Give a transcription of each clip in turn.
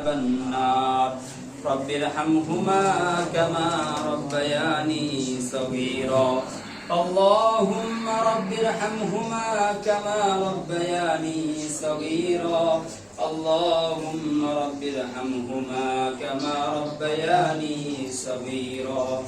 عذاب النار رب ارحمهما كما ربياني صغيرا اللهم رب ارحمهما كما ربياني صغيرا اللهم رب ارحمهما كما ربياني صغيرا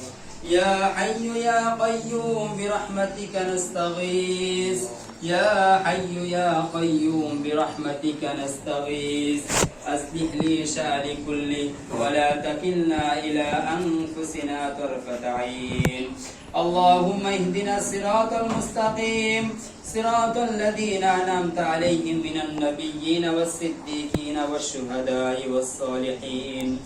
يا حي يا قيوم برحمتك نستغيث يا حي يا قيوم برحمتك نستغيث أصلح لي شأني كله ولا تكلنا إلى أنفسنا طرفة عين اللهم اهدنا الصراط المستقيم صراط الذين أنعمت عليهم من النبيين والصديقين والشهداء والصالحين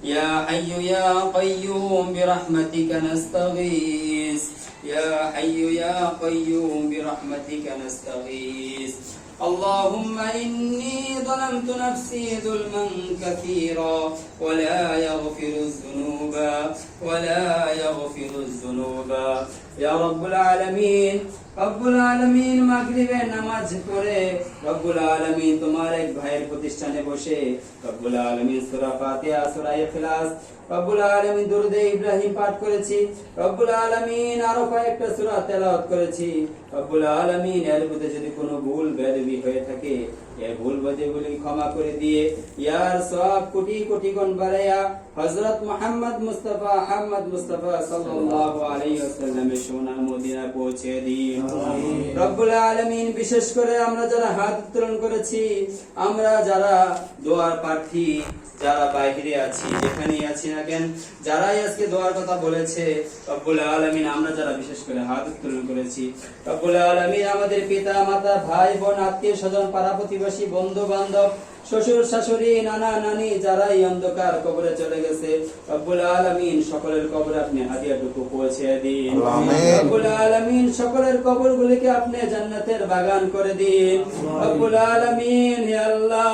يا حي يا قيوم برحمتك نستغيث يا حي يا قيوم برحمتك نستغيث اللهم إني ظلمت نفسي ظلما كثيرا ولا يغفر الذنوب يا رب العالمين রব্বুল আলামিন মাগরিবের নামাজ পড়ে রব্বুল আলামিন তোমার এক ভাইয়ের প্রতিষ্ঠানে বসে রব্বুল আলামিন সূরা ফাতিহা সূরা ইখলাস রব্বুল আলামিন দুরুদে ইব্রাহিম পাঠ করেছি রব্বুল আলামিন আরো কয়েকটা সূরা তেলাওয়াত করেছি রব্বুল আলামিন এর মধ্যে যদি কোনো ভুল বেয়াদবি হয়ে থাকে এই ভুল বাজেগুলি ক্ষমা করে দিয়ে ইয়ার সওয়াব কোটি কোটি গুণ বাড়ায়া হযরত মুহাম্মদ মুস্তাফা সাল্লাল্লাহু আলাইহি ওয়াসাল্লামের সোনার মদিনা পৌঁছে দিন রব্বুল আলামিন বিশেষ করে আমরা যারা হাত উত্তোলন করেছি আমরা যারা দোয়ার প্রার্থী যারা বাইরে আছি যেখানেই আছি না কেন যারাই আজকে দোয়ার কথা বলেছে রব্বুল আলামিন আমরা যারা বিশেষ করে হাত উত্তোলন করেছি রব্বুল আলামিন আমাদের পিতা মাতা ভাই বোন আত্মীয় স্বজন পাড়া প্রতিবেশী বন্ধু বান্ধব শ্বশুর শাশুড়ি নানা নানি যারা এই অন্ধকার কবরে চলে গেছে রব্বুল আলামিন সকলের কবরে আপনি হাদিয়াটুকু পৌঁছে দিন রব্বুল আলামিন সকলের কবরগুলিকে আপনি জান্নাতের বাগান করে দিন রব্বুল আলামিন হে আল্লাহ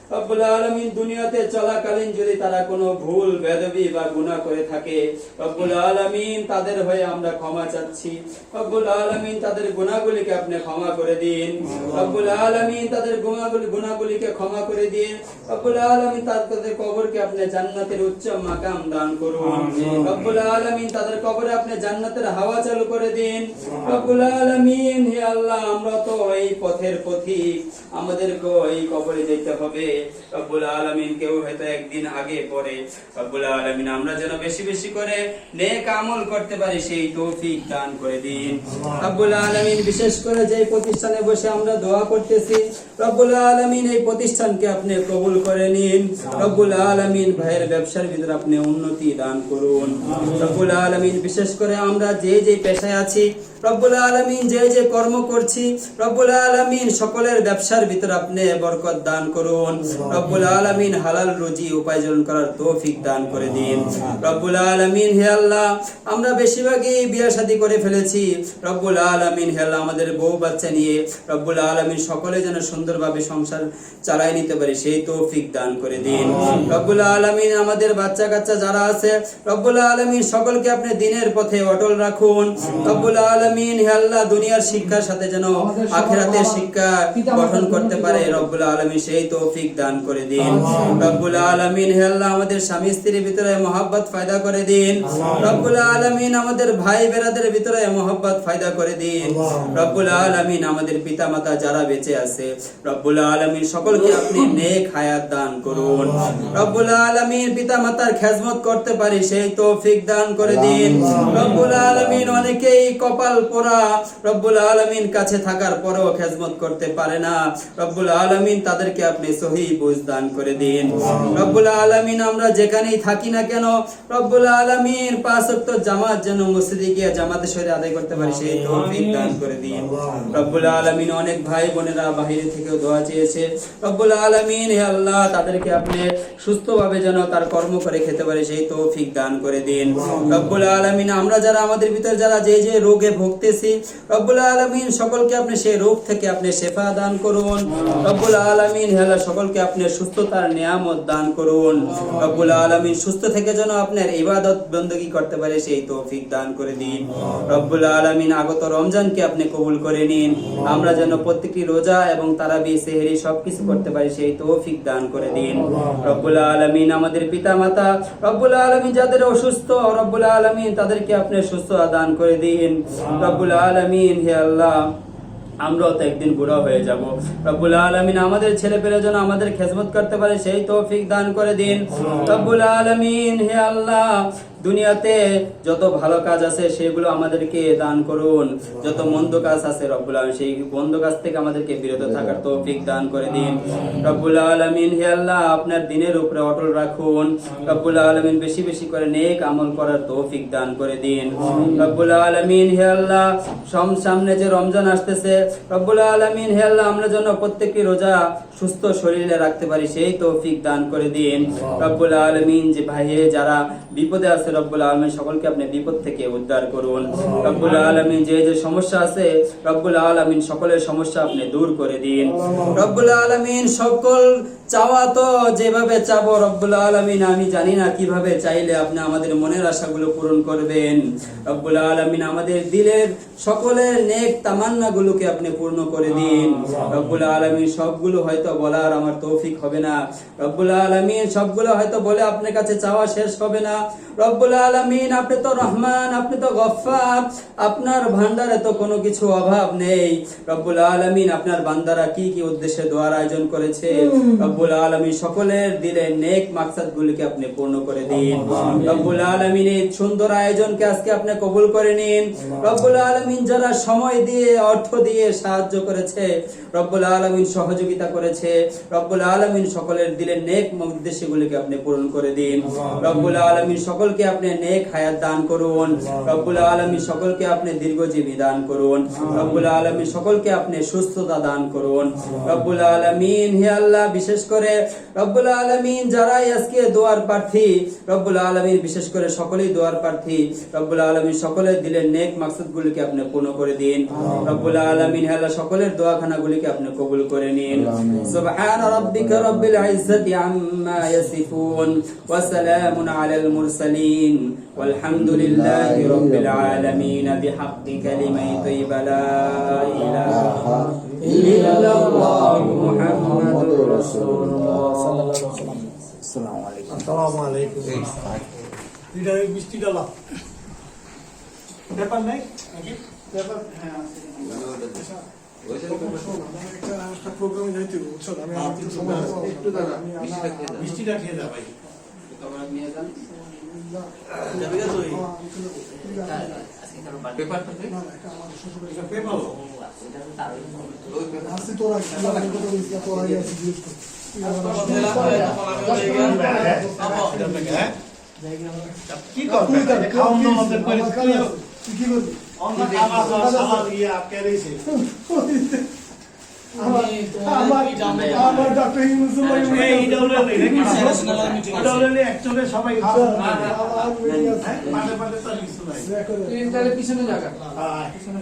রব্বুল আলামিন দুনিয়াতে চলাকালীন যদি তারা কোনো ভুল বেয়াদবি বা গুনাহ করে থাকে রব্বুল আলামিন তাদের হয়ে আমরা ক্ষমা চাচ্ছি রব্বুল আলামিন তাদের গুনাহগুলিকে আপনি ক্ষমা করে দিন রব্বুল আলামিন তাদের গুনাহগুলিকে ক্ষমা করে দিন রব্বুল আলামিন তাদের কবরকে আপনি জান্নাতের উচ্চ মাকাম দান করুন রব্বুল আলামিন তাদের কবরে আপনি জান্নাতের হাওয়া চালু করে দিন রব্বুল আলামিন হে আল্লাহ আমরা তো এই পথের পথিক আমাদেরকে এই কবরে যেতে হবে রব্বুল আলামিন কেউ হয়তো একদিন আগে পরে রব্বুল আলামিন আমরা যেন বেশি বেশি করে নেক আমল করতে পারি সেই তৌফিক দান করে দিন রব্বুল আলামিন বিশেষ করে যে প্রতিষ্ঠানে বসে আমরা দোয়া করতেছি রব্বুল আলামিন এই প্রতিষ্ঠানকে আপনি কবুল করে নিন রব্বুল আলামিন ভাইয়ের ব্যবসার ভিতরে আপনি উন্নতি দান করুন রব্বুল আলামিন বিশেষ করে আমরা যে যে পেশায় আছি রব্বুল আলামিন যে যে কর্ম করছি রব্বুল আলামিন সকলের ব্যবসার ভিতর আপনি বরকত দান করুন রব্বুল আলামিন হালাল রুজি উপার্জন করার তৌফিক দান করে দিন রব্বুল আলামিন হে আল্লাহ আমরা বেশিরভাগই বিয়ে শাদী করে ফেলেছি রব্বুল আলামিন হে আল্লাহ আমাদের বউ বাচ্চা নিয়ে রব্বুল আলামিন সকলে যেন সুন্দরভাবে সংসার চালায় নিতে পারে সেই তৌফিক দান করে দিন রব্বুল আলামিন আমাদের বাচ্চা কাচ্চা যারা আছে রব্বুল আলামিন সকলকে আপনি দ্বীনের পথে অটল রাখুন রব্বুল আলামিন হে আল্লাহ দুনিয়ার শিক্ষার সাথে যেন আখিরাতের শিক্ষা গঠন করতে পারে রব্বুল আলামিন সেই তৌফিক দান করে দিন রব্বুল আলামিন হে আল্লাহ আমাদের স্বামী স্ত্রীর ভিতরে মহব্বত পয়দা করে দিন রব্বুল আলামিন আমাদের ভাই বেরাদের ভিতরে মহব্বত পয়দা করে দিন রব্বুল আলামিন আমাদের পিতামাতা যারা বেঁচে আছে রব্বুল আলামিন সকলকে আপনি নেক হায়াত দান করুন রব্বুল আলামিন পিতামাতার খেদমত করতে পারি সেই তৌফিক দান করে দিন রব্বুল আলামিন অনেকেই কপাল পোড়া রব্বুল আলামিন কাছে থাকার পরেও খেদমত করতে পারে না রব্বুল আলামিন তাদেরকে আপনি সহিহ বুঝ দান করে দিন রব্বুল আলামিন আমরা যেখানেই থাকি না কেন রব্বুল আলামিন পাঁচ ওয়াক্ত জামাত যেন মসজিদে গিয়ে জামাতের সাথে আদায় করতে পারি সেই তৌফিক দান করে দিন রব্বুল আলামিন অনেক ভাই বোনেরা বাইরে থেকে দোয়া চেয়েছে রব্বুল আলামিন হে আল্লাহ তাদেরকে আপনি সুস্থভাবে যেন তার কর্ম করে খেতে পারে সেই তৌফিক দান করে দিন রব্বুল আলামিন আমরা যারা আমাদের ভিতর যারা যে যে রোগে ভুগতেছি, রব্বুল আলামিন সকলকে আপনি সেই রোগ থেকে আপনি শেফা দান করুন। রব্বুল আলামিন হে আল্লাহ সকলকে আপনি সুস্থতার নিয়ামত দান করুন। রব্বুল আলামিন সুস্থ থেকে যেন আপনার ইবাদত বندگی করতে পারে সেই তৌফিক দান করে দিন। রব্বুল আলামিন আগত রমজানকে আপনি কবুল করে নিন। আমরা যেন প্রত্যেকটি রোজা এবং তারাবি সেহরি সবকিছু করতে পারি সেই তৌফিক দান করে দিন। রব্বুল আলামিন আমাদের পিতামাতা রব্বুল আলামিন যাদের অসুস্থ রব্বুল আলামিন তাদেরকে আপনি সুস্থ দান করে দিন। রব্বুল আলামিন হে আল্লাহ আমরাও তো একদিন বুড়া হয়ে যাব। রব্বুল আলামিন আমাদের ছেলে পেলে যেন আমাদের খেদমত করতে পারে সেই তৌফিক দান করে দিন। রব্বুল আলামিন হে আল্লাহ দুনিয়াতে যত ভালো কাজ আছে সেগুলো আমাদেরকে দান করুন, যত মন্দ কাজ আছে রব্বুল আলামিন সেই মন্দ কাজ থেকে আমাদেরকে বিরত থাকার তৌফিক দান করে দিন। রব্বুল আলামিন হে আল্লাহ আপনার দ্বীনের উপরে অটল রাখুন। রব্বুল আলামিন বেশি বেশি করে নেক আমল করার তৌফিক দান করে দিন। রব্বুল আলামিন হে আল্লাহ সামনে যে রমজান আসতেছে রব্বুল আলামিন হে আল্লাহ আমরা যেন প্রত্যেকটি রোজা সুস্থ শরীরে রাখতে পারি সেই তৌফিক দান করে দিন। রব্বুল আলামিন যে ভাইয়ে যারা বিপদে আছে রব্বুল আলামিন সকলকে আপনি বিপদ থেকে উদ্ধার করুন। রব্বুল আলামিন যে যে সমস্যা আছে রব্বুল আলামিন সকলের সমস্যা আপনি দূর করে দিন। রব্বুল আলামিন সকল চাওয়া তো যেভাবে চাবো রব্বুল আলামিন আমি জানি না কিভাবে চাইলে আপনি আমাদের মনের আশাগুলো পূরণ করবেন। রব্বুল আলামিন আমাদের দিলের সকলের নেক তামান্না গুলোকে আপনি পূর্ণ করে দিন। রব্বুল আলামিন সবগুলো হয়তো বলার আমার তৌফিক হবে না, রব্বুল আলামিন সবগুলো হয়তো বলে আপনার কাছে চাওয়া শেষ হবে না। রব্বুল আলামিন আপনি তো রহমান, আপনি তো গফফার, আপনার ভান্ডারে তো কোনো কিছু অভাব নেই। রব্বুল আলামিন আপনার বান্দারা কি কি উদ্দেশ্যে দোয়ার আয়োজন করেছে রব্বুল আলামিন সকলের দিলে নেক মাকসাদ গুলিকে আপনি পূর্ণ করে দিন। রব্বুল আলামিন এই সুন্দর আয়োজনকে আজকে আপনি কবুল করে নিন। রব্বুল আলামিন যারা সময় দিয়ে অর্থ দিয়ে সাহায্য করেছে রব্বুল আলামিন সহযোগিতা করেছে রব্বুল আলামিন সকলের দিলে নেক উদ্দেশ্যগুলিকে আপনি পূরণ করে দিন। রব্বুল আলামিন সকলকে আপনি নেক হায়াত দান করুন। রব্বুল আলামিন সকলকে আপনি দীর্ঘজীবী দান করুন। রব্বুল আলামিন সকলকে আপনি সুস্থতা দান করুন। রব্বুল আলামিন হে আল্লাহ বিশেষ করে রব্বুল আলামিন যারা আজকে দোয়ার প্রার্থী রব্বুল আলামিন বিশেষ করে সকলেই দোয়ার প্রার্থী রব্বুল আলামিন সকলের দিলের নেক মাকসাদগুলিকে আপনি পূর্ণ করে দিন। রব্বুল আলামিন হে আল্লাহ সকলের দোয়াখানাগুলিকে আপনি কবুল করে নিন। সুবহান রাব্বিকা রাব্বিল ইজ্জাতি আম্মা ইয়াসিফুন ওয়া সালামুন আলাল মুরসালিন ওয়ালহামদুলিল্লাহি রাব্বিল আলামিন বিহাক্কি কালিমাতি তাইয়্যিবা লা ইলাহা ইল্লাল্লাহু মুহাম্মাদুর রাসূলুল্লাহ সাল্লাল্লাহু আলাইহি ওয়াসাল্লাম। আসসালামু আলাইকুম। আসসালামু আলাইকুম। এটা মিষ্টি ডালা পেপার নাই নাকি পেপার? হ্যাঁ একটা প্রোগ্রামে যাইতে বুঝছো আমি একটু দাঁড়া মিষ্টিটা খেয়ে যা ভাই তোমরা নিয়ে যান যাবে তো এই আজকে কারো পেপারটা দে না এটা আমাদের শ্বশুরের এটা পেপার এটা তো তার ওই পেপার আছে তোরা তোরা আছে জিজ্ঞেস কর কি করবে খাওয়ান আমাদের পরিস্থিতি কি করবে অন্য খাবার সালাদ ইয়া কেরেছে আমার ডক্টর ইউনুস ভাই এই ডব্লিউএল অ্যাকচুয়ালি সবাই পাটে পাটে তো কিছু নাই তুই তাহলে পিছনে জায়গা পিছনে